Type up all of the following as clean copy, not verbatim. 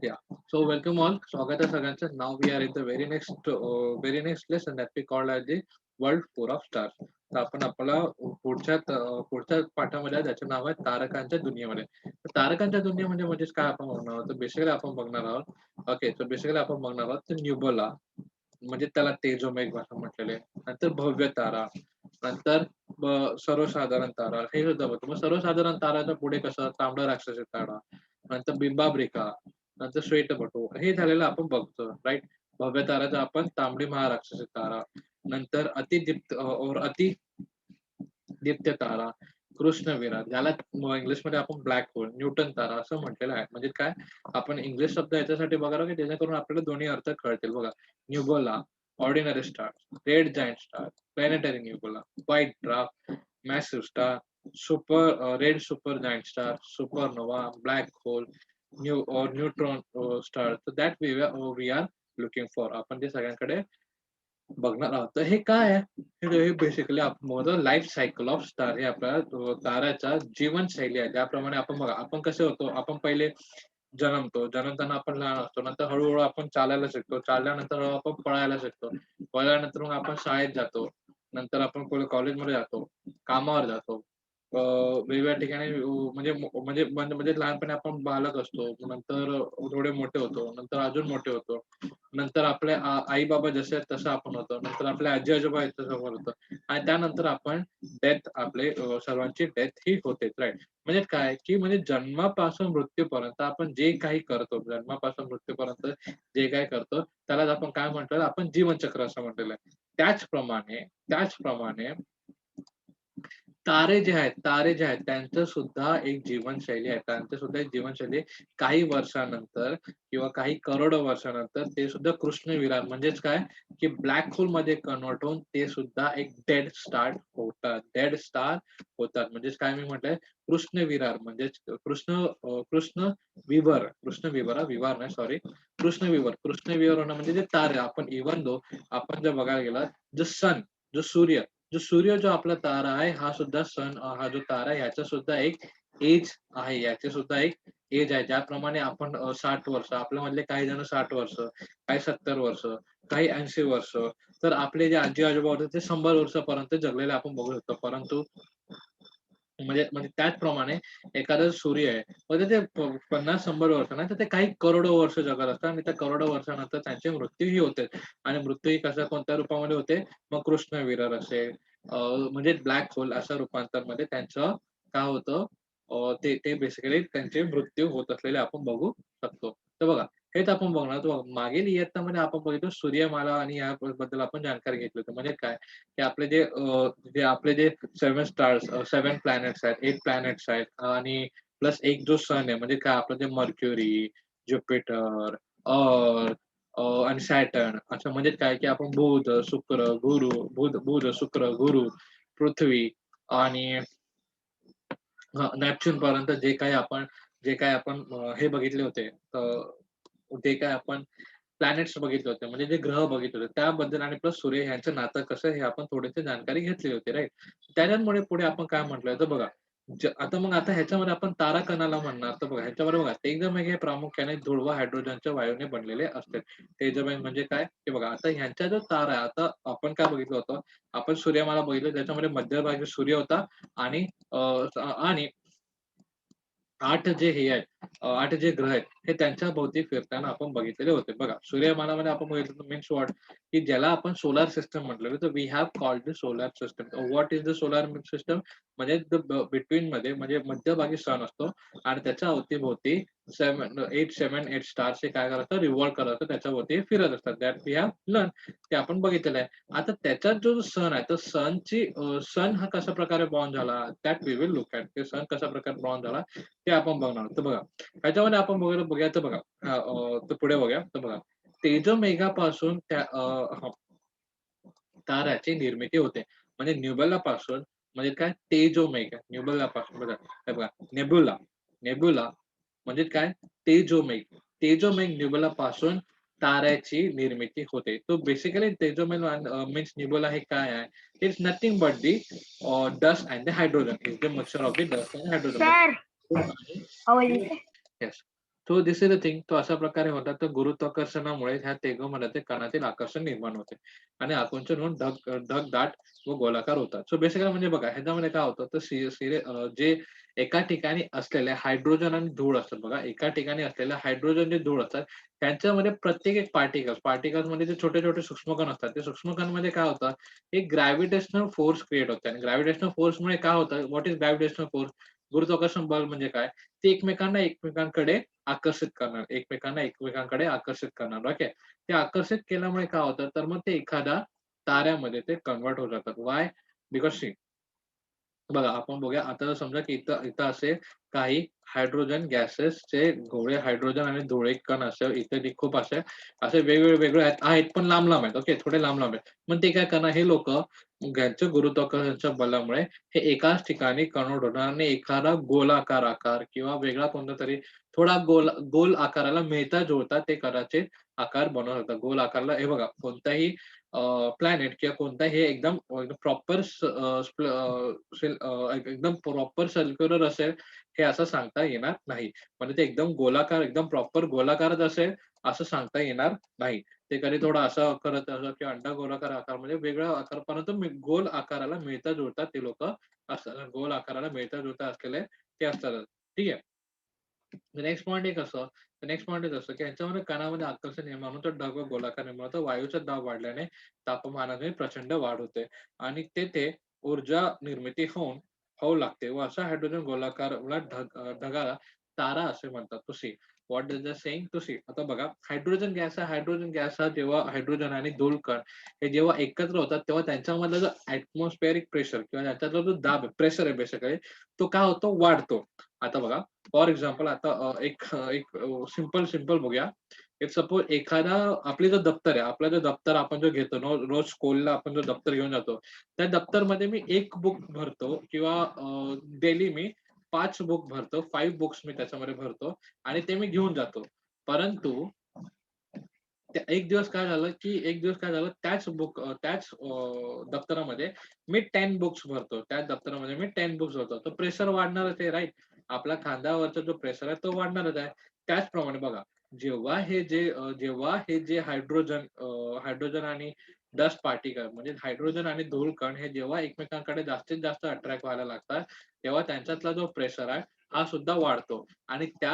Yeah. So welcome all. स्वागत आहे सगळ्यांचं. Now we are in the very next lesson that we called as the World Full of Stars. तर आपण आपला पुढच्या पाठामध्ये आहे, त्याचं नाव आहे तारकांच्या दुनियेमध्ये. तर तारकांच्या दुनियेमध्ये म्हणजेच काय आपण बघणार आहोत. तर बेसिकली आपण बघणार आहोत. ओके. तर बेसिकली आपण बघणार आहोत तर न्यूबला म्हणजे त्याला तेजोमेघ असं म्हटलेले. नंतर भव्य तारा, नंतर सर्वसाधारण तारा हे सुद्धा बघतो. मग सर्वसाधारण ताराच्या पुढे कसं तांबडा राक्षसी तारा, नंतर बिंबाब्रिका, नंतर श्वेतपटू हे झालेलं आपण बघतो राईट. भव्य ताराचा आपण तांबडी महाराक्षसी तारा, नंतर अति दीप्त तारा, कृष्ण विरार ज्याला इंग्लिशमध्ये आपण ब्लॅक होल, न्यूटन तारा असं म्हटलेलं आहे. म्हणजे काय आपण इंग्लिश शब्द याच्यासाठी बघायला की जेणेकरून आपल्याला दोन्ही अर्थ कळतील बघा. Nebula, ordinary star, red giant star, planetary nebula, white dwarf, massive star, red super giant star, supernova, black hole, neutron star. तर that we are looking for. आपण ते सगळ्यांकडे बघणार आहोत. तर हे काय आहे? हे बेसिकली आपण बघतो लाईफ सायकल ऑफ स्टार. हे आपल्या ताऱ्याच्या जीवनशैली आहे. ज्याप्रमाणे आपण बघा, आपण कसे होतो, आपण पहिले जन्मतो. जन्मताना आपण लहान असतो. नंतर हळू-हळू आपण चालायला शिकतो. चालल्यानंतर हळू आपण पळायला शिकतो. पळाल्यानंतर मग आपण शाळेत जातो. नंतर आपण कॉलेजमध्ये जातो. कामावर जातो. वेगवेगळ्या ठिकाणी म्हणजे लहानपणी आपण बालक असतो. नंतर थोडे मोठे होतो. नंतर अजून मोठे होतो. नंतर आपले आई-बाबा जसे आहेत तसं आपण होतो. नंतर आपले आजी-आजोबा आहेत तसं आपण होतो. आणि त्यानंतर आपण सर्वांची डेथ ही होतेच राइट. म्हणजे काय, की म्हणजे जन्मापासून मृत्यूपर्यंत आपण जे काही करतो, जन्मापासून मृत्यूपर्यंत जे काही करतो, त्यालाच आपण काय म्हटलं, आपण जीवनचक्र असं म्हटलेलं आहे. त्याचप्रमाणे तारे जे आहेत त्यांचं सुद्धा एक जीवनशैली आहे. त्यांचं सुद्धा एक जीवनशैली काही वर्षानंतर किंवा काही करोडो वर्षानंतर ते सुद्धा कृष्णविरार म्हणजेच काय, की ब्लॅक होलमध्ये कन्व्हर्ट होऊन ते सुद्धा एक डेड स्टार होतात. म्हणजेच काय मी म्हटलंय कृष्णविरार म्हणजेच विवार नाही सॉरी, कृष्णविवर होणं म्हणजे जे तारे आपण इव्हन दो आपण जर बघायला गेला जो सन, जो सूर्य जो आपला तारा आहे हा जो तारा आहे ह्याचा सुद्धा एक एज आहे. याचे सुद्धा एक एज आहे. ज्याप्रमाणे आपण 60 वर्ष, आपल्यामधले काही जण 60 वर्ष, काही 70 वर्ष, काही 80 वर्ष, तर आपले जे आजी-आजोबा होते ते 100 वर्षापर्यंत जगलेले आपण बघू शकतो. परंतु म्हणजे म्हणजे त्याचप्रमाणे एखादा सूर्य आहे, म्हणजे ते 50-100 वर्ष नाही तर ते काही करोडो वर्ष जगत असतात आणि त्या करोडो वर्षानंतर त्यांचे मृत्यूही होते. आणि मृत्यूही कशा कोणत्या रूपामध्ये होते? मग कृष्णविरर असेल, म्हणजे ब्लॅक होल अशा रूपांतरमध्ये त्यांचं काय होतं, ते बेसिकली त्यांचे मृत्यू होत असलेले आपण बघू शकतो. तर बघा, हेच आपण बघणार आहोत. मागील इयत्तामध्ये आपण बघितलं सूर्यमाला आणि याबद्दल आपण जाणकारी घेतली होती. म्हणजे काय, की आपले जे 7 स्टार्स, 7 प्लॅनेट्स आहेत, 8 प्लॅनेट्स आहेत आणि प्लस एक जो सन आहे, म्हणजे काय आपलं जे मर्क्युरी, ज्युपिटर, अर्थ आणि सॅटर्न असं म्हणजे काय, की आपण बुध, शुक्र, गुरु, पृथ्वी आणि नेपच्यून पर्यंत जे काही आपण हे बघितले होते, ते काय आपण प्लॅनेट्स बघितले होते, म्हणजे जे ग्रह बघितले होते त्याबद्दल आणि प्लस सूर्य यांचं नातं कसं हे आपण थोडीशी जाणकारी घेतली होती राईट. त्याच्यामुळे पुढे आपण काय म्हटलंय तर बघा, आता ह्याच्यामध्ये आपण तारा कणाला म्हणणार तर बघा ह्याच्यामध्ये बघा तेजोमेघ हे प्रामुख्याने धूळ व हायड्रोजनच्या वायूने बनलेले असते. तेजोमेघ म्हणजे काय ते बघा, आता ह्यांचा जो तारा आहे, आता आपण काय बघितलं होतं, आपण सूर्यमाला बघितलं त्याच्यामध्ये मध्यभागी सूर्य होता आणि आणि 8 जे हे आहेत, 8 जे ग्रह आहेत, हे त्यांच्या भोवती फिरताना आपण बघितलेले होते. बघा, सूर्यमानामध्ये आपण बघितलं मीन्स व्हॉट, की ज्याला आपण सोलार सिस्टम म्हटलेलं, तर we have called the solar system. What is the solar system? म्हणजे बिटवीनमध्ये म्हणजे मध्यभागी सन असतो आणि त्याच्या अवतीभोवती 8 स्टार्स हे काय करत असतात, रिव्हॉल्व करत असतात, त्याच्याभोवती फिरत असतात. दॅट वी हॅव लर्न, ते आपण बघितलेलं आहे. आता त्याच्यात जो सण आहे, तर सण हा कशा प्रकारे बॉर्न झाला, that we will look at. ते सण कशा प्रकारे बॉर्न झाला ते आपण बघणार आहोत. तर बघा, ह्याच्यामध्ये आपण बघूया तर बघा, तर पुढे बघूया तर बघा, तेजोमेघापासून ताऱ्याची निर्मिती होते. म्हणजे न्यूबेलापासून म्हणजे काय तेजोमेघ, न्यूबेलापासून बघा, हे बघा नेबुला, नेबुला म्हणजे काय तेजोमेघ, तेजोमेघ न्यूबेलापासून ताऱ्याची निर्मिती होते. तो बेसिकली तेजोमेघ मीन्स न्यूबुला हे काय आहे? It's nothing but the dust and the hydrogen. Is the mixture of the dust and hydrogen. Sir, म्हणजे आवाज येते? Yes. So this is the thing. तो अशा प्रकारे होतात. तर गुरुत्वाकर्षणामुळे ह्या तेगोमध्ये कणातील आकर्षण निर्माण होते आणि आकुंचन होऊन ढग दाट व गोलाकार होतात. सो बेसिकली म्हणजे बघा ह्याच्यामध्ये काय होतं तर जे एका ठिकाणी असलेले हायड्रोजन आणि धूळ असतात बघा. एका ठिकाणी असलेले हायड्रोजन जे धूळ असतात त्यांच्यामध्ये प्रत्येक एक पार्टिकल्समध्ये जे छोटे-छोटे सूक्ष्मकण असतात. ते सूक्ष्मकणांमध्ये काय होतं, एक ग्रॅव्हिटेशनल फोर्स क्रिएट होते आणि ग्रॅव्हिटेशनल फोर्समुळे काय होतं, व्हॉट इस ग्रॅव्हिटेशनल फोर्स? गुरुत्वाकर्षण बल म्हणजे काय? ते एकमेकांकडे एकमेकांकडे आकर्षित करणार. ओके. ते आकर्षित केल्यामुळे काय होतं, तर मग ते एखाद्या ताऱ्यामध्ये ते कन्व्हर्ट होत जातात. व्हाय? बिकॉज सी बघा, आपण बघूया आता समजा की इथं इथं असे काही हायड्रोजन गॅसेसचे गोळे हायड्रोजन आणि धुळे कण असे इत्यादी खूप असे असे वेगळे आहेत आहेत पण लांब-लांब आहेत. ओके. थोडे लांब-लांब आहेत. मग ते काय करणार हे लोकं यांच्या गुरुत्वाकर्षणाच्या बलामुळे हे एकाच ठिकाणी कन्व्हर्ट होणार आणि एखादा गोलाकार आकार किंवा वेगळा कोणतातरी थोडा गोल आकाराला मिळता-जुळता ते कदाचित आकार बनवत होता. गोल आकारला हे बघा कोणताही प्लॅनेट किंवा कोणताही हे एकदम प्रॉपर एकदम प्रॉपर सर्क्युलर असेल, हे असं सांगता येणार नाही. म्हणजे ते एकदम गोलाकार, एकदम प्रॉपर गोलाकारच असेल, असं सांगता येणार नाही. ते कधी थोडा असा करत असं किंवा अंडा-गोलाकार आकार म्हणजे वेगळा आकार, परंतु गोल आकाराला मिळता-जुळता ते लोकं असतात. गोल आकाराला मिळता-जुळता असलेले ते असतातच. ठीक आहे. नेक्स्ट पॉइंट एक असं नेक्स्ट पॉइंट एक असं, की ह्याच्यामध्ये कणामध्ये आकर्षण निर्माण होतं, ढग व गोलाकार निर्माण होतो. वायूचा दाब वाढल्याने तापमानात प्रचंड वाढ होते आणि तेथे ऊर्जा निर्मिती होऊ लागते व अशा हायड्रोजन गोलाकारला ढगाला तारा असे म्हणतात. To see what does the saying to see. आता बघा हायड्रोजन गॅस हा जेव्हा हायड्रोजन आणि धूळकण हे जेव्हा एकत्र होतात, तेव्हा त्यांच्यामधला जो ॲटमॉस्फेरिक प्रेशर किंवा त्यांच्यातला जो दाब आहे, प्रेशर आहे बेसिकली, तो काय होतो वाढतो. आता बघा फॉर एक्झाम्पल आता एक सिंपल बघूया. इफ सपोज एखादा आपले जो दप्तर आहे, आपलं जो दप्तर आपण जो घेतो ना, रोज स्कूलला आपण जो दप्तर घेऊन जातो, त्या दप्तरमध्ये मी 1 बुक भरतो किंवा डेली मी 5 बुक भरतो, 5 बुक्स मी त्याच्यामध्ये भरतो आणि ते मी घेऊन जातो. परंतु एक दिवस काय झालं त्याच दप्तरामध्ये मी 10 बुक्स भरतो. त्याच दप्तरामध्ये मी 10 बुक्स भरतो. तर प्रेशर वाढणारच आहे, राइट? आपला खांद्यावरचा जो प्रेशर आहे तो वाढणारच आहे. त्याचप्रमाणे बघा, जेव्हा हे जे हायड्रोजन आणि डस्ट पार्टिकल म्हणजे हायड्रोजन आणि धूळकण हे जेव्हा एकमेकांकडे जास्तीत जास्त अट्रॅक्ट व्हायला लागतात, तेव्हा त्यांच्यातला जो प्रेशर आहे, हा सुद्धा वाढतो आणि त्या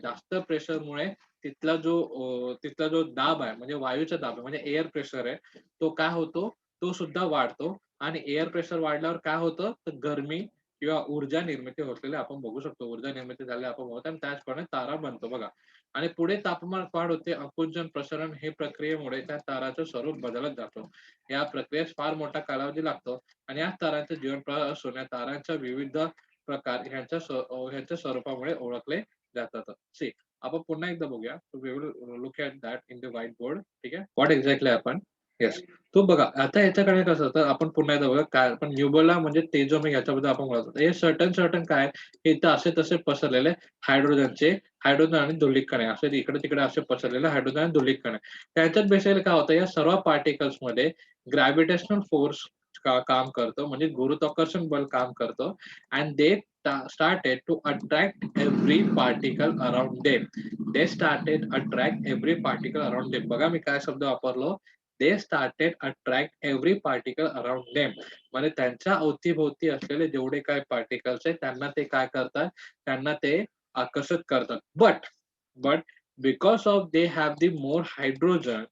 जास्त प्रेशरमुळे तिथला जो दाब आहे, म्हणजे वायूचा दाब आहे, म्हणजे एअर प्रेशर आहे, तो काय होतो, तो सुद्धा वाढतो आणि एअर प्रेशर वाढल्यावर काय होतं, तर गरमी किंवा ऊर्जा निर्मिती होतलेली आपण बघू शकतो. ऊर्जा निर्मिती झालेली आपण बघतो आणि त्याचप्रमाणे तारा बनतो बघा. आणि पुढे तापमान वाढ होते, आकुंचन, प्रसरण हे प्रक्रियेमुळे त्या ताराचं स्वरूप बदलत जातो. या प्रक्रियेस फार मोठा कालावधी लागतो आणि या तारांचं जीवनप्रवाह असून या तारांच्या विविध प्रकार ह्यांच्या स्वरूपामुळे ओळखले जातात. सी आपण पुन्हा एकदा बघूया. We will look at that in the white board. ठीक आहे. What exactly happen? येस. तो बघा आता ह्याच्याकडे कसं होतं आपण पुन्हा एकदा बघा काय पण न्यूबोला म्हणजे तेजोमेघ ह्याच्याबद्दल आपण बोलत होतो. हे सर्टन काय हे इथं असे तसे पसरलेले हायड्रोजन आणि धुलिक कण आहे. असे इकडे-तिकडे असे पसरलेले हायड्रोजन आणि धुलिक कण आहे. त्याच्यात बेसिकली काय होतं या सर्व पार्टिकल्समध्ये ग्रॅव्हिटेशनल फोर्स काम करतो म्हणजे गुरुत्वाकर्षण बल काम करतं and they started to attract every particle around them. They started attract every particle around them. बघा मी काय शब्द वापरलो. They started attract every particle around them. म्हणजे त्यांच्या अवतीभोवती असलेले जेवढे काही पार्टिकल्स आहेत त्यांना ते काय करतात? त्यांना ते आकर्षित करतात. But because of they have the more hydrogen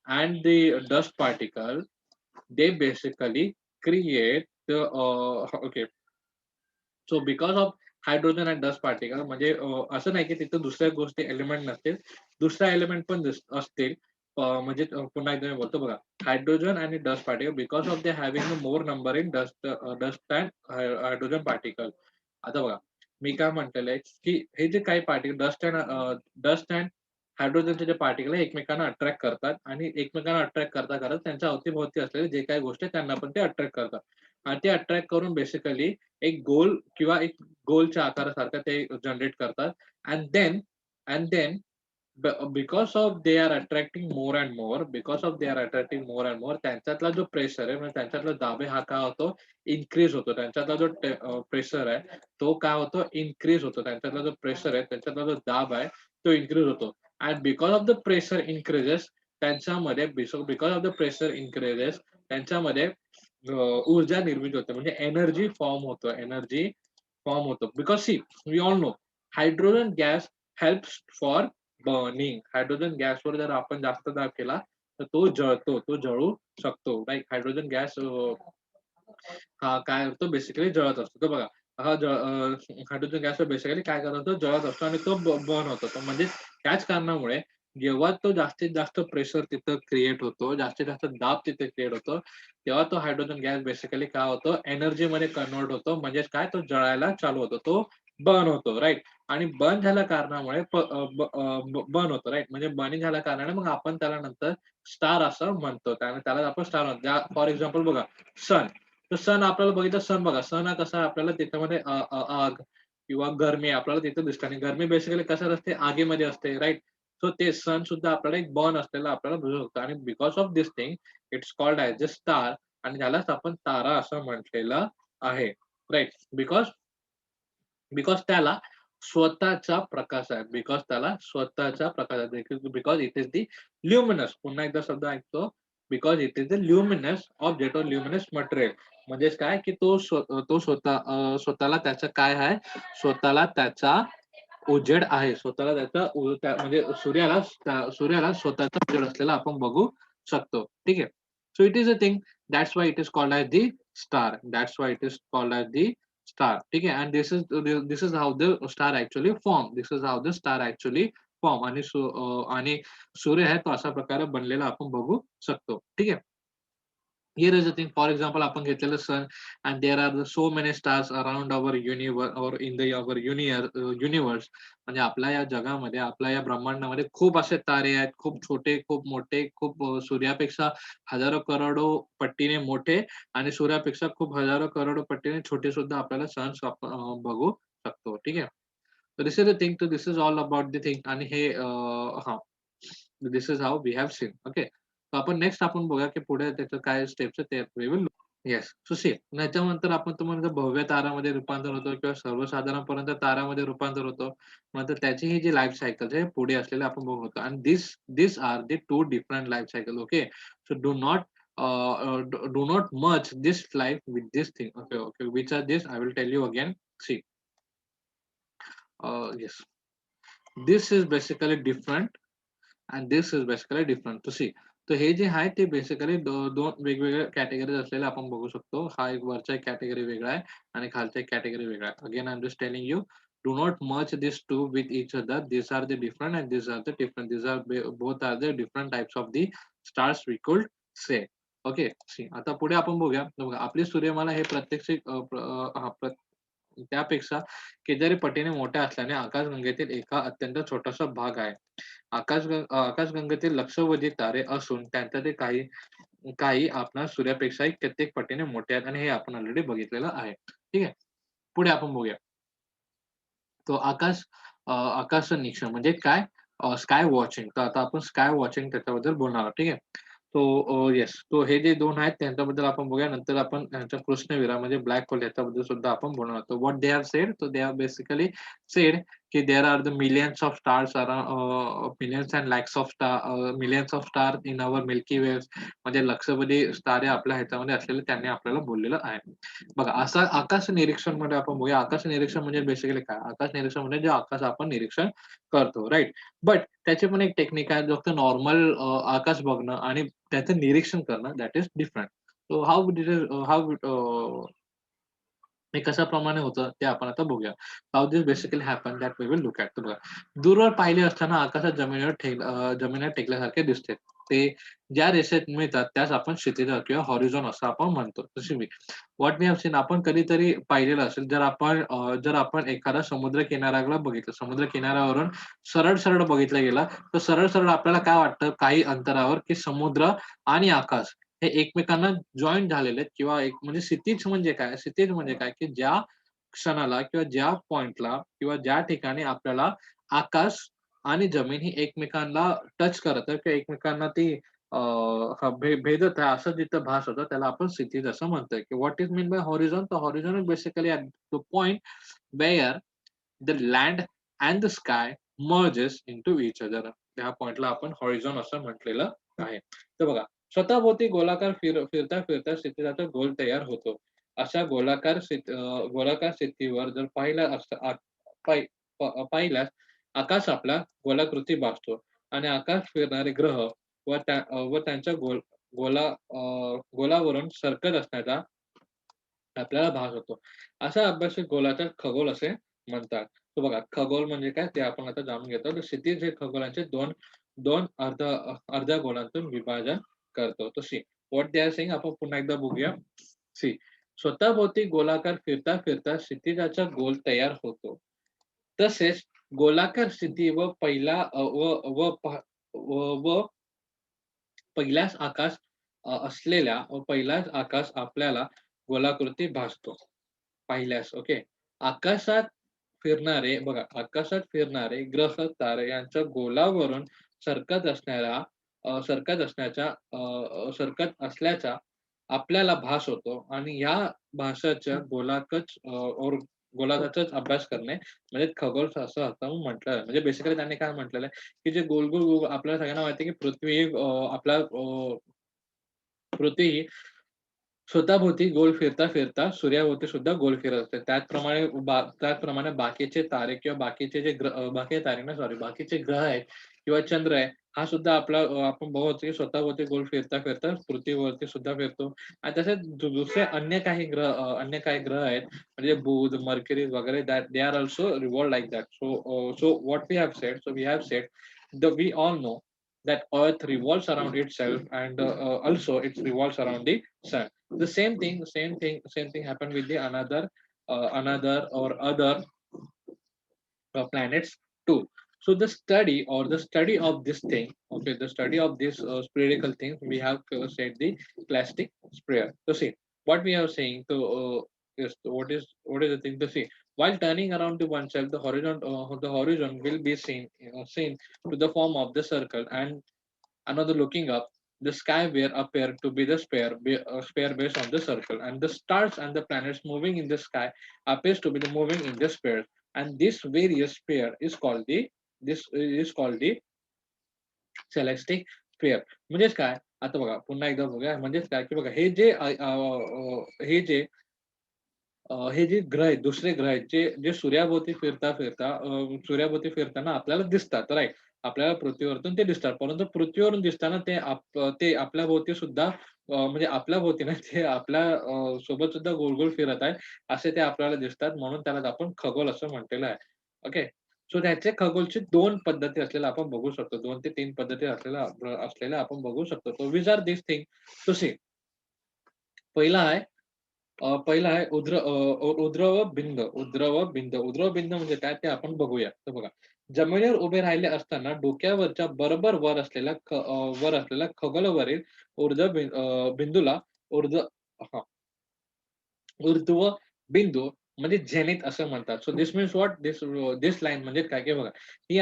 and the dust particle, they basically create the okay. So because of hydrogen and dust particle म्हणजे असं नाही की तिथं दुसऱ्या गोष्टी एलिमेंट नसतील, दुसऱ्या एलिमेंट पण असतील. म्हणजे पुन्हा एकदा मी बोलतो बघा, हायड्रोजन आणि dust particle because of they having more number in dust and hydrogen particle. आता बघा, मी काय म्हटलेलं आहे, की हे जे काही पार्टिकल डस्ट अँड हायड्रोजनचे जे पार्टिकल आहे एकमेकांना अट्रॅक्ट करतात आणि एकमेकांना अट्रॅक्ट करता त्यांच्या अवतीभोवती असलेले जे काही गोष्टी त्यांना पण ते अट्रॅक्ट करतात. आणि ते अट्रॅक्ट करून बेसिकली एक गोल किंवा एक गोलच्या आकारासारखं ते जनरेट करतात. And then because of they are attracting more and more, because of they are attracting more and more, त्यांच्यातला जो प्रेशर आहे म्हणजे त्यांच्यातला दाब आहे हा काय होतो, इन्क्रीज होतो. त्यांच्यातला जो प्रेशर आहे तो काय होतो, इन्क्रीज होतो. त्यांच्यातला जो प्रेशर आहे, त्यांच्यातला जो दाब आहे तो इन्क्रीज होतो. And because of the pressure increases, त्यांच्यामध्ये because of the pressure increases, त्यांच्यामध्ये ऊर्जा निर्मित होते, म्हणजे एनर्जी फॉर्म होतो, एनर्जी फॉर्म होतो. Because see, we all know hydrogen gas helps for burning. Hydrogen गॅसवर जर आपण जास्त दाब केला तर तो जळतो, तो जळू शकतो. राईट, हायड्रोजन गॅस हा काय होतो, बेसिकली जळत असतो. तो बघा, हा हायड्रोजन गॅस बेसिकली काय करत असतो, जळत असतो आणि तो बर्न होतो. तो म्हणजे त्याच कारणामुळे जेव्हा तो जास्तीत जास्त प्रेशर तिथं क्रिएट होतो, जास्तीत जास्त दाब तिथे क्रिएट होतो, तेव्हा तो हायड्रोजन गॅस बेसिकली काय होतो, एनर्जी मध्ये कन्वर्ट होतो. म्हणजे काय, तो जळायला चालू होतो, तो बर्न होतो. राईट, आणि बर्न झाल्या कारणामुळे बर्न होतो. राईट, म्हणजे बर्निंग झाल्या कारणाने मग आपण त्याला नंतर स्टार असं म्हणतो. त्याला आपण स्टार म्हणतो. फॉर एक्झाम्पल बघा, सन. तर सण आपल्याला बघितलं, सण बघा, सण हा कसा आपल्याला त्याच्यामध्ये आग किंवा गरमी आपल्याला तिथे दिसते, आणि गरमी बेसिकली कशात असते, आगीमध्ये असते. राईट, सो ते सण सुद्धा आपल्याला एक बर्न असलेला आपल्याला बघू शकतो. आणि because of this thing it's called as a star, आणि त्यालाच आपण तारा असं म्हटलेलं आहे. राईट, बिकॉज बिकॉज त्याला स्वतःचा प्रकाश आहे, बिकॉज त्याला स्वतःचा प्रकाश आहे, because it is the luminous. पुन्हा एकदा शब्द ऐकतो, because it is the luminous object और ल्युमिनस मटेरियल. म्हणजेच काय, की तो स्वतःला त्याचं काय आहे, स्वतःला त्याचा उजेड आहे, स्वतःला त्याचा म्हणजे सूर्याला स्वतःचा उजेड असलेला आपण बघू शकतो. ठीक आहे. So it is a thing, that's why it is called as the star. That's why it is called as the star. ठीक आहे. And this is how the star actually form. This is how the star actually form. आणि सूर्य आहे तो अशा प्रकारे बनलेला आपण बघू शकतो. ठीक आहे. Here is the thing, for example, आपण घेतलेलं sun, and there are so many stars around our universe or in the our universe. म्हणजे आपल्या या जगामध्ये, आपल्या या ब्रह्मांडामध्ये खूप असे तारे आहेत, खूप छोटे, खूप मोठे, खूप सूर्यापेक्षा हजारो करोडो पटीने मोठे, आणि सूर्यापेक्षा खूप हजारो करोडो पटीने छोटे सुद्धा आपल्याला सन्स आपण बघू शकतो. ठीक आहे. This is the thing, to this is all about the thing. आणि हे हा, this is how we have seen. Okay. आपण नेक्स्ट आपण बघूया, की पुढे त्याचं काय स्टेप्स आहेत, ते we will. Yes. So see, त्याच्यानंतर आपण तुम्हाला भव्य तारामध्ये रूपांतर होतं किंवा सर्वसाधारणपर्यंत तारामध्ये रूपांतर होतं. नंतर त्याची ही जी लाईफ सायकल आहे पुढे असलेले आपण बघतो. आणि this are the two different life cycle. Okay. So do not much this life with this thing. Okay, okay. Which are this, I will tell you again. See, yes, this is basically different and this is basically different. To see, तर हे जे आहे ते basically दोन वेगवेगळ्या categories असलेले आपण बघू शकतो. हा एक वरचा एक कॅटेगरी वेगळा आहे आणि खालचा एक कॅटेगरी वेगळा आहे. Again I am just telling you, do not merge this two with each other. This are the different and this are the different. This are both are the different types of the stars we could say. Okay. C, आता पुढे आपण बघूया. बघा, आपली सूर्यमाला हे प्रत्यक्ष त्यापेक्षा कितीतरी पटीने मोठ्या असल्याने आकाशगंगेतील एका अत्यंत छोटासा भाग आहे. आकाशगंगेतील लक्षावधी तारे असून त्यांच्यातील काही काही आपणास सूर्यापेक्षाही कित्येक पटीने मोठे आहेत, आणि हे आपण ऑलरेडी बघितलेलं आहे. ठीक आहे. पुढे आपण बघूया. तो आकाश निरीक्षण म्हणजे काय? Sky watching. तर आता आपण स्काय वॉचिंग त्याच्याबद्दल बोलणार आहोत. ठीक आहे. येस. तो हे जे 2 आहेत त्यांच्याबद्दल आपण बघूया. नंतर आपण त्यांच्या कृष्णविरा म्हणजे ब्लॅक होल याच्याबद्दल सुद्धा आपण बोलणार आहोत. What they have said? So they have basically said की there are the millions of stars around millions and lakhs of millions of star in our milky ways. म्हणजे लक्षावधी तारे आपल्या ह्याच्यामध्ये असलेले त्यांनी आपल्याला बोललेलं आहे. बघा, असं आकाश निरीक्षणमध्ये आपण बघूया. आकाश निरीक्षण म्हणजे बेसिकली काय? आकाश निरीक्षण म्हणजे जे आकाश आपण निरीक्षण करतो. राइट? बट त्याची पण एक टेक्निक आहे. फक्त नॉर्मल आकाश बघणं आणि त्याचं निरीक्षण करणं, दॅट इज डिफरंट. सो हे कशाप्रमाणे होतं ते आपण आता बघूया. How this basically happen that we will look at. बघा, दूरवर पाहिले असताना आकाशात जमिनीवर टेकल्यासारखे दिसते. ते ज्या रेषेत मिळतात त्यास आपण क्षितिज किंवा हॉरिझॉन असं आपण म्हणतो. जसे मी व्हॉट वी हॅव सीन, आपण कधीतरी पाहिलेलं असेल, जर आपण एखादा समुद्र किनाऱ्याला बघितलं, समुद्र किनाऱ्यावरून सरळ-सरळ बघितलं गेलं, तर सरळ-सरळ आपल्याला काय वाटतं काही अंतरावर, की समुद्र आणि आकाश हे एकमेकांना जॉइन झालेले आहेत, किंवा एक म्हणजे क्षितिज म्हणजे काय? क्षितिज म्हणजे काय? की ज्या क्षणाला किंवा ज्या पॉइंटला किंवा ज्या ठिकाणी आपल्याला आकाश आणि जमीन ही एकमेकांना टच करत आहे किंवा एकमेकांना ती भेदत आहे असं जिथं भास होतं त्याला आपण क्षितिज असं म्हणतोय, की what is mean by horizon? तर horizon is basically at the point where the land and the sky merges into each other. त्या पॉइंटला आपण हॉरिझॉन असं म्हटलेलं आहे. तर बघा, स्वतःभोवती गोलाकार फिरता क्षितिजाचा गोल तयार होतो. अशा गोलाकार स्थितीवर जर पाहिल्यास आकाश आपला गोलाकृती भासतो आणि आकाश फिरणारे ग्रह व त्यांच्या गोलावरून सरकत असण्याचा आपल्याला भास होतो. अशा अभ्यासिक गोलाचा खगोल असे म्हणतात. तर बघा, खगोल म्हणजे काय ते आपण आता जाणून घेतो. तर क्षितिज हे खगोलाचे 2 2 अर्ध्या गोलांतून विभाजन करतो. तर व्हॉट दे आर सेयिंग आपण पुन्हा एकदा बघूया. सी स्वतःभोवती गोलाकार फिरता क्षितिजाचा गोल तयार होतो. तसेच गोलाकार स्थिती व पहिला अ, व व प व व पहिल्याच आकाश पहिलाच आकाश आपल्याला गोलाकृती भासतो. पाहिल्यास ओके. आकाशात आकाशात फिरणारे ग्रह, तारे यांच्या गोलावरून सरकत असणाऱ्या सरकत असण्याच्या सरकत असल्याचा आपल्याला भास होतो आणि या भासाच्या गोलाचाच अभ्यास करणे म्हणजे खगोलशास्त्र असं म्हटलं आहे. म्हणजे बेसिकली त्यांनी काय म्हटलेलं आहे, की जे गोल आपल्याला सगळ्यांना माहिती आहे, की पृथ्वी ही स्वतःभोवती गोल फिरता सूर्याभोवती सुद्धा गोल फिरत असते. त्याचप्रमाणे बाकीचे तारे किंवा बाकीचे तारे ना सॉरी बाकीचे ग्रह आहेत किंवा चंद्र आहे, हा सुद्धा आपण बघतो की स्वतःभोवती गोल फिरता पृथ्वीवरती सुद्धा फिरतो. आणि तसेच दुसरे अन्य काही ग्रह आहेत म्हणजे बुध, मर्क्युरी वगैरे they are also revolve like that. So what we have said we all know that earth revolves around itself and also it revolves around the sun. The same thing happened with the another or other planets too. So the study of this thing, okay, the study of this spherical thing, we have said the plastic sprayer. So see what we are saying. So is what is the thing to see? While turning around to oneself, the horizon will be seen to the form of the circle, and another looking up, the sky will appear to be the sphere based on the circle, and the stars and the planets moving in the sky appears to be the moving in the sphere, and this various sphere is called the celestic sphere. म्हणजेच काय? आता बघा पुन्हा एकदा बघूया. म्हणजेच काय, की बघा हे जे ग्रह आहेत, दुसरे ग्रह आहेत, जे जे सूर्याभोवती फिरताना आपल्याला दिसतात, राइट? आपल्याला पृथ्वीवरतून ते दिसतात. परंतु पृथ्वीवरून दिसताना ते आपल्या भोवती सुद्धा म्हणजे आपल्या भोवती नाही, ते सोबत सुद्धा गोल-गोल फिरत आहेत, असे ते आपल्याला दिसतात. म्हणून त्याला आपण खगोल असं म्हटलेलं आहे. ओके. सो त्याचे खगोलचे 2 पद्धती असलेल्या आपण बघू शकतो. 2 ते 3 पद्धती असलेल्या आपण बघू शकतो. So which are this thing to see. पहिला आहे पहिला आहे उध्रव बिंद म्हणजे काय ते आपण बघूया. तर बघा, जमिनीवर उभे राहिले असताना डोक्यावरच्या बरोबर वर असलेल्या खगोलावरील बिंदूला ऊर्ध्व हां, ऊर्ध्व बिंदू म्हणजे झेनिथ असं म्हणतात. So this means what? This line म्हणजे काय, की बघा,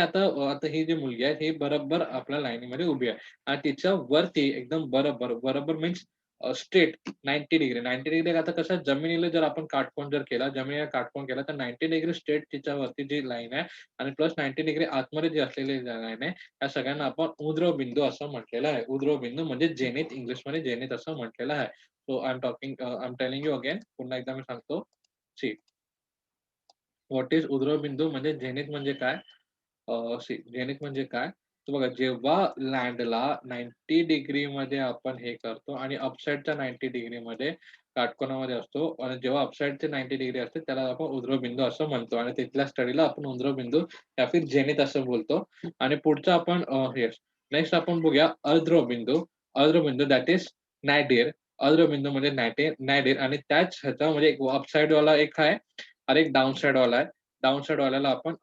आता ही जी मुलगी आहे, ही बरोबर आपल्या लाईनीमध्ये उभी आहे आणि तिच्या वरती एकदम बरोबर मीन्स स्ट्रेट 90 डिग्री. 90 डिग्री आता कसं जमिनीला जर आपण जमिनीला काटकोन केला, तर 90 डिग्री स्ट्रेट तिच्यावरती जी लाईन आहे आणि प्लस 90 डिग्री आतमध्ये जी असलेली लाईन आहे, त्या सगळ्यांना आपण ऊर्ध्व बिंदू असं म्हटलेलं आहे. ऊर्ध्व बिंदू म्हणजे झेनिथ, इंग्लिशमध्ये झेनिथ असं म्हटलेलं आहे. So I am telling you again. पुन्हा एकदा मी सांगतो. सी व्हॉट इस उध्रुव बिंदू म्हणजे झेनिथ म्हणजे काय? झेनिथ म्हणजे काय? तर बघा, जेव्हा लँडला 90 डिग्रीमध्ये आपण हे करतो आणि अपसाइडच्या 90 डिग्रीमध्ये काटकोनामध्ये असतो आणि जेव्हा अपसाइडचे 90 डिग्री असते त्याला आपण उध्रुव बिंदू असं म्हणतो आणि तिथल्या स्टडीला आपण उध्रुव बिंदू या फिर झेनिथ असं बोलतो. आणि पुढचं आपण येस. नेक्स्ट आपण बघूया अर्ध्रुव बिंदू. अर्ध्रुव बिंदू दॅट इज नॅडिर. अर्ध्रुव बिंदू म्हणजे नॅडिर आणि त्याच ह्याच्यामध्ये एक अपसाइड वाला एक आहे आणि एक डाउन साइड वाला आहे. डाउन साइड वाल्याला आपण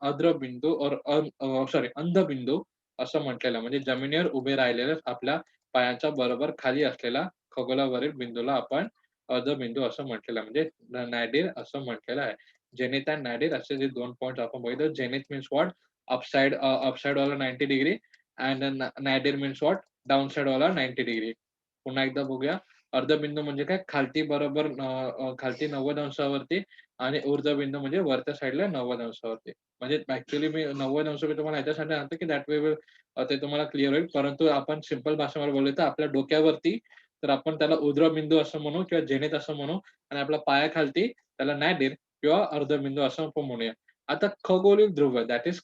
अंधबिंदू असं म्हटलेलं आहे. म्हणजे जमिनीवर उभे राहिलेल्या आपल्या पायांच्या बरोबर खाली असलेला खगोलावरील बिंदूला आपण अधबिंदू असं म्हटलेलं आहे. म्हणजे नॅडिर असं म्हटलेलं आहे. जेनिथ अँड नॅडिर असे जे 2 पॉइंट्स आपण बघितले. Zenith means what? अपसाइड वाला 90 degree and nadir means what downside वाला 90 डिग्री. पुन्हा एकदा बघूया. अर्धबिंदू म्हणजे काय खालती बरोबर खालती 90 अंशावरती आणि ऊर्ध्वबिंदू म्हणजे वरच्या साईडला 90 अंशावरती. म्हणजे ऍक्च्युअली मी 90 अंश मी तुम्हाला ह्याच्यासाठी सांगतो की दॅट वे विल ते तुम्हाला क्लिअर होईल. परंतु आपण सिंपल भाषेमध्ये बोललो तर आपल्या डोक्यावरती तर आपण त्याला ऊर्ध्वबिंदू असं म्हणू किंवा झेनिथ असं म्हणू आणि आपल्या पायाखालती त्याला नॅडिर किंवा अर्धबिंदू असं आपण म्हणूया. आता खगोलीय ध्रुव दॅट इज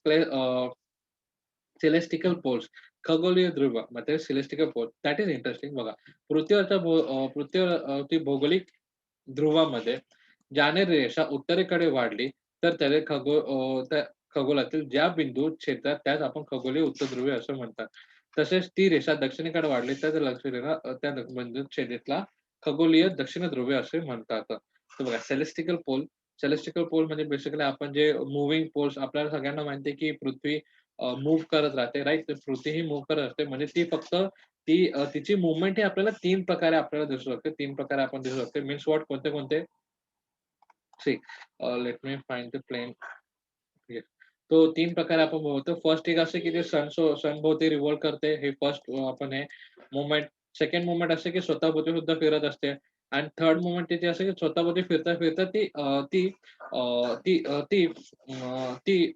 सेलेस्टिकल पोल्स. खगोलीय ध्रुव म्हणजे celestial pole that is interesting बघा. पृथ्वीवरती भौगोलिक ध्रुवामध्ये ज्याने रेषा उत्तरेकडे वाढली तर त्या खगोलातील ज्या बिंदू छेदतात त्यास आपण खगोलीय उत्तर ध्रुवीय असं म्हणतात. तसेच ती रेषा दक्षिणेकडे वाढली तर त्या बिंदू छेदीतला खगोलीय दक्षिण ध्रुवीय असे म्हणतात. तर बघा सेलेस्टिकल पोल म्हणजे बेसिकली आपण जे मूव्हिंग पोल्स आपल्याला सगळ्यांना माहिती आहे की पृथ्वी मूव्ह करत राहते राईट. तर पृथ्वी ही मूव्ह करत असते म्हणजे ती फक्त तिची मूव्हमेंट ही आपल्याला 3 प्रकारे आपल्याला दिसू शकते. 3 प्रकारे आपण दिसू शकते. मीन्स व्हॉट कोणते? See let me find the plane. Yes. तो 3 प्रकारे आपण बघतो. फर्स्ट एक असं की ते सनभोवती रिव्हॉल्व करते. हे फर्स्ट आपण हे मूव्हमेंट. सेकंड मूव्हमेंट असं की स्वतःभोवती सुद्धा फिरत असते. आणि थर्ड मूव्हमेंट तिची असं की स्वतःभोवती फिरता ती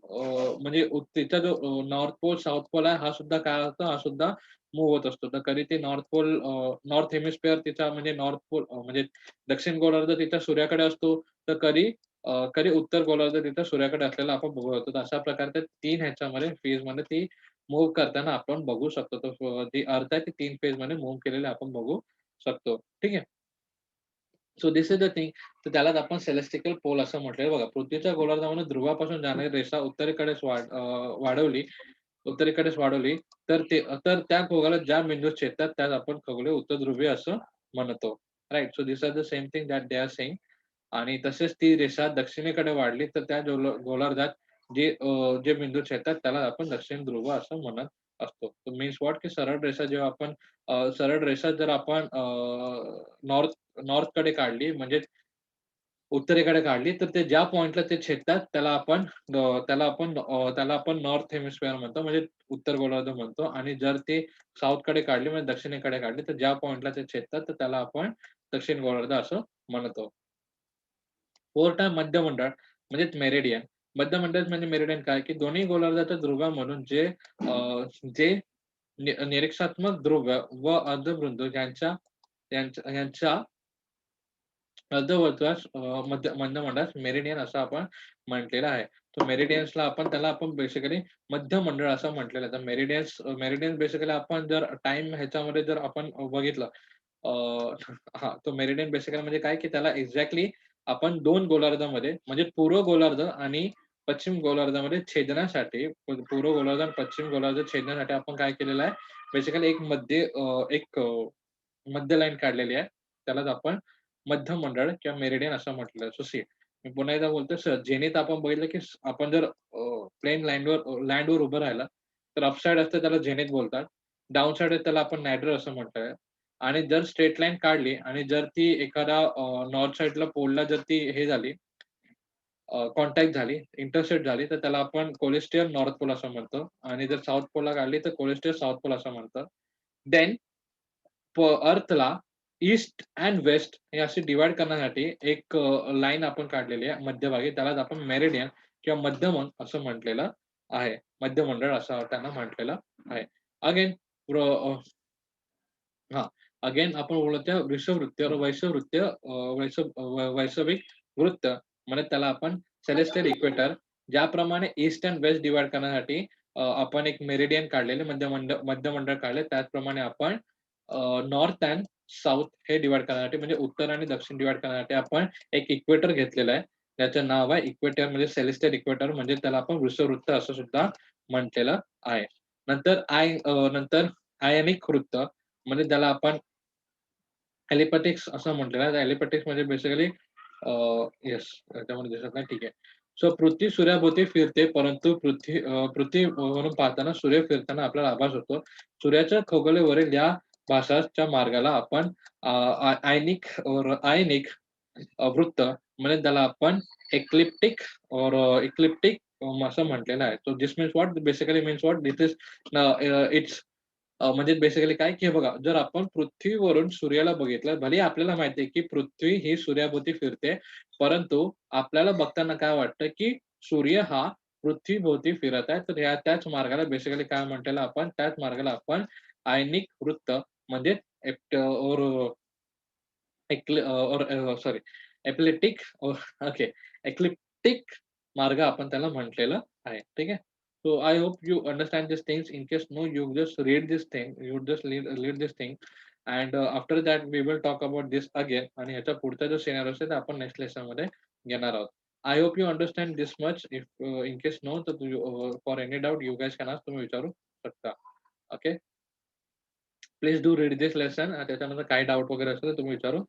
म्हणजे तिचा जो नॉर्थ पोल, साउथ पोल आहे हा सुद्धा काय होतो, हा सुद्धा मूव्ह होत असतो. तर कधी ते नॉर्थ हेमिस्फिअर तिचा म्हणजे नॉर्थ पोल म्हणजे दक्षिण गोलार्ध तिच्या सूर्याकडे असतो. तर कधी उत्तर गोलार्ध तिथं सूर्याकडे असलेला आपण बघू शकतो. तर अशा प्रकारच्या 3 ह्याच्यामध्ये फेजमध्ये ती मूव्ह करताना आपण बघू शकतो. तर ती अर्थ आहे ती 3 फेजमध्ये मूव्ह केलेले आपण बघू शकतो. ठीक आहे. So this is the thing. तर त्यालाच आपण सेलेस्टिकल पोल असं म्हटलंय बघा. पृथ्वीच्या गोलार्धामध्ये ध्रुवापासून जाणारी रेषा वाढवली उत्तरेकडेच वाढवली तर त्या खगोलात ज्या बिंदूत छेदतात त्यास आपण खगोलीय उत्तर ध्रुवीय असं म्हणतो. Right. So this are the same thing that they are saying. आणि तसेच ती रेषा दक्षिणेकडे वाढली तर त्या गोलार्धात जे बिंदू छेदतात त्याला आपण दक्षिण ध्रुव असं म्हणत असतो. मीन्स व्हॉट की सरळ रेषा जर आपण नॉर्थकडे काढली म्हणजे उत्तरेकडे काढली तर ते ज्या पॉइंटला ते छेदतात त्याला आपण नॉर्थ हेमिस्फिअर म्हणतो म्हणजे उत्तर गोलार्ध म्हणतो आणि जर ते साऊथकडे काढली म्हणजे दक्षिणेकडे काढली तर ज्या पॉइंटला ते छेदतात तर त्याला आपण दक्षिण गोलार्ध असं म्हणतो. फोर्थ आहे मध्यमंडळ म्हणजेच मेरिडियन. मध्यमंडळ म्हणजे मेरिडियन काय की दोन्ही गोलार्धाच्या ध्रुवांमधून जे निरीक्षात्मक ध्रुव व अर्धवृंद यांच्या अर्धवर्तुळास मध्यमंडळास मेरिडियन असं आपण म्हटलेलं आहे. तो मेरिडियन्सला त्याला आपण बेसिकली मध्यमंडळ असं म्हटलेलं आहे. तर मेरिडियन्स बेसिकली आपण जर टाईम ह्याच्यामध्ये जर आपण बघितलं हां, तो मेरिडियन बेसिकली म्हणजे काय की त्याला एक्झॅक्टली आपण 2 गोलार्धामध्ये म्हणजे पूर्व गोलार्ध आणि पश्चिम गोलार्धामध्ये छेदण्यासाठी पूर्व गोलार्ध आणि पश्चिम गोलार्ध छेदण्यासाठी आपण काय केलेलं आहे, बेसिकली एक मध्य लाईन काढलेली आहे. त्यालाच आपण मध्यमंडळ किंवा मेरिडियन असं म्हटलं. सो सी मी पुन्हा एकदा बोलतोय सर जेनिथ आपण बघितलं की आपण जर प्लेन लँडवर उभं राहिलं, तर अपसाइड असतं त्याला झेनिथ बोलतात. डाउन साइड आहे त्याला आपण नॅडर असं म्हणतोय. आणि जर स्ट्रेट लाईन काढली आणि जर ती एखाद्या नॉर्थ साइडला पोलला जर ती हे झाली कॉन्टॅक्ट झाली, इंटरसेक्ट झाली, तर त्याला आपण कोलेस्टियल नॉर्थ पोल असं म्हणतो आणि जर साउथ पोलला काढली तर कोलेस्टियल साउथ पोल असं म्हणतात. देन अर्थला ईस्ट अँड वेस्ट हे असे डिव्हाईड करण्यासाठी एक लाईन आपण काढलेली आहे मध्यभागी. त्यालाच आपण मेरिडियन किंवा मध्यमन असं म्हटलेलं आहे. मध्यमंडळ असं त्यांना म्हटलेलं आहे. अगेन हां. अगेन आपण बोलतो वृषववृत्तीय और वैषववृत्तीय वैश्विक वृत्त म्हणजे त्याला आपण सेलेस्टियल इक्वेटर ज्याप्रमाणे ईस्ट अँड वेस्ट डिव्हाईड करण्यासाठी आपण एक मेरिडियन काढलेले मध्यमंडळ काढले. त्याचप्रमाणे आपण नॉर्थ अँड साउथ हे डिव्हाईड करण्यासाठी म्हणजे उत्तर आणि दक्षिण डिव्हाईड करण्यासाठी आपण एक इक्वेटर घेतलेलं आहे. त्याचं नाव आहे इक्वेटर म्हणजे सेलेस्टियल इक्वेटर म्हणजे त्याला आपण वृषववृत्त असं सुद्धा म्हटलेलं आहे. नंतर आयनिक वृत्त म्हणजे त्याला आपण एलिपॅथिक्स असं म्हटलेलं आहे. एलिपॅथिक्स म्हणजे बेसिकली येस त्याच्यामध्ये दिसत नाही. ठीक आहे. सो पृथ्वी सूर्याभोवती फिरते, परंतु पृथ्वीवरून पाहताना सूर्य फिरताना आपल्याला आभास होतो. सूर्याच्या खगोलावरील या भासाच्या मार्गाला आपण आयनिक वृत्त म्हणजे त्याला आपण इक्लिप्टिक असं म्हटलेलं आहे. So this means what? Basically means what? This is it's म्हणजे बेसिकली काय, की हे बघा, जर आपण पृथ्वीवरून सूर्याला बघितलं, भलेही आपल्याला माहिती आहे, की पृथ्वी ही सूर्याभोवती फिरते, परंतु आपल्याला बघताना काय वाटतं, की सूर्य हा पृथ्वीभोवती फिरत आहे. तर त्याच मार्गाला बेसिकली काय म्हटलेलं आपण, त्याच मार्गाला आपण आयनिक वृत्त म्हणजे सॉरी एपिलेप्टिक ओके एक्लिप्टिक मार्ग आपण त्याला म्हटलेलं आहे. ठीक आहे. So I hope you understand this things. In case no, you just read this thing, you just read this thing and after that we will talk about this again. आणि ह्याच्या पुढचा जो सिनारिओ आहे, ते आपण नेक्स्ट लेसनमध्ये घेणार आहोत. I hope you understand this much. If in case no, तर for any doubt you guys can ask, तुम्ही विचारू शकता. Okay. Please do read this lesson. त्याच्यानंतर काही डाऊट वगैरे असेल तर तुम्ही विचारू